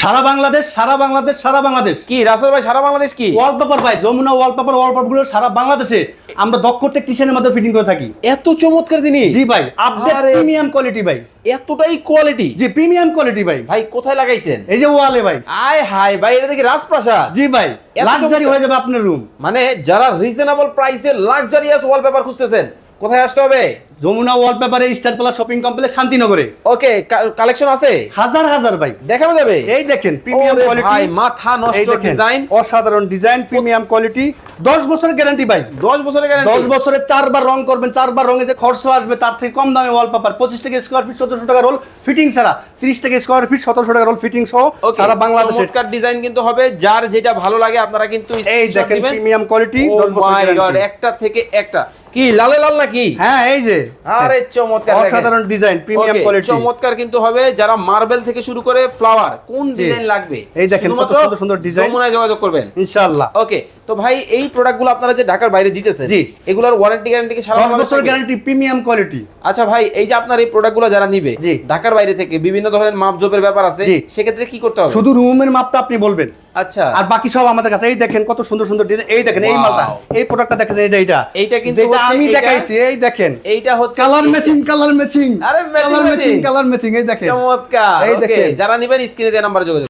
সারা বাংলাদেশ, সারা বাংলাদেশ, সারা বাংলাদেশ। কি রাসেল ভাই, সারা বাংলাদেশ কি ওয়ালপেপার ভাই, যমুনা ওয়ালপেপার গুলো সারা বাংলাদেশে আমরা দক্ষ টেকনিশিয়ানের মধ্যে ফিটিং করে থাকি। এত চমৎকার জিনিস। জি ভাই, আপডেট প্রিমিয়াম কোয়ালিটি ভাই। এতটাই কোয়ালিটি? জি, প্রিমিয়াম কোয়ালিটি ভাই। ভাই কোথায় লাগাইছেন? এই যে ওয়ালে ভাই। আয় হায় ভাই, এটা দেখি রাজপ্রাসাদ। জি ভাই, এত লাক্সারি চমৎকার। হয়ে যাবে আপনার রুম। মানে যারা রিজনেবল প্রাইসে লাক্সারিয়াস ওয়ালপেপার খুঁজতেছেন, কোথায় আসতে হবে? যমুনা ওয়ালপেপারে, স্টার প্লাস শপিং কমপ্লেক্স, শান্তিনগরে। ওকে, কালেকশন আছে হাজার হাজার ভাই, দেখানো যাবে। এই দেখেন প্রিমিয়াম ওরে কোয়ালিটি ভাই, মাথা নষ্ট ডিজাইন, অসাধারণ ডিজাইন, প্রিমিয়াম কোয়ালিটি, 10 বছরের গ্যারান্টি ভাই। 10 বছরের গ্যারান্টি। 10 বছরে 4 বার রং করবেন, 4 বার রঙে যে খরচ আসবে তার থেকে কম দামে ওয়ালপেপার। 25 টাকা স্কয়ার ফিট 1700 টাকা রোল ফিটিং ছাড়া, 30 টাকা স্কয়ার ফিট 1700 টাকা রোল ফিটিং সহ সারা বাংলাদেশে। চমৎকার ডিজাইন কিন্তু হবে, যার যেটা ভালো লাগে আপনারা কিন্তু এই দেখেন প্রিমিয়াম কোয়ালিটি, 10 বছরের গ্যারান্টি। একটা থেকে একটা। কি লালে লাল নাকি? হ্যাঁ, এই যে আরে চমৎকার, অসাধারণ ডিজাইন, প্রিমিয়াম কোয়ালিটি, চমৎকার কিন্তু হবে। যারা মার্বেল থেকে শুরু করে ফ্লাওয়ার, কোন ডিজাইন লাগবে এই দেখেন কত সুন্দর সুন্দর ডিজাইন, যমুনায় যোগাযোগ করবেন ইনশাআল্লাহ। ওকে, তো ভাই এই প্রোডাক্টগুলো আপনারা যে ঢাকার বাইরে দিতেছেন, জি, এগুলোর ওয়ারেন্টি গ্যারান্টি কি সারা 10 বাংলাদেশে বছরের গ্যারান্টি, প্রিমিয়াম কোয়ালিটি। আচ্ছা ভাই, এই যে আপনার এই প্রোডাক্টগুলো যারা নিবে জি, ঢাকার বাইরে থেকে, বিভিন্ন ধরনের মাপজোপের ব্যাপার আছে, সেক্ষেত্রে কি করতে হবে? শুধু রুমের মাপটা আপনি বলবেন, আচ্ছা, আর বাকি সব আমাদের কাছে। এই দেখেন কত সুন্দর সুন্দর ডিজাইন, এই দেখেন এই মালটা, এই প্রোডাক্টটা দেখেন, এইটা কিন্তু যেটা আমি দেখাইছি, এই দেখেন এইটা হচ্ছে কালার ম্যাচিং, আরে কালার ম্যাচিং, এই দেখেন। চমৎকার। এই দেখেন, যারা নিবেন স্ক্রিনে দেওয়া নাম্বারে যোগাযোগ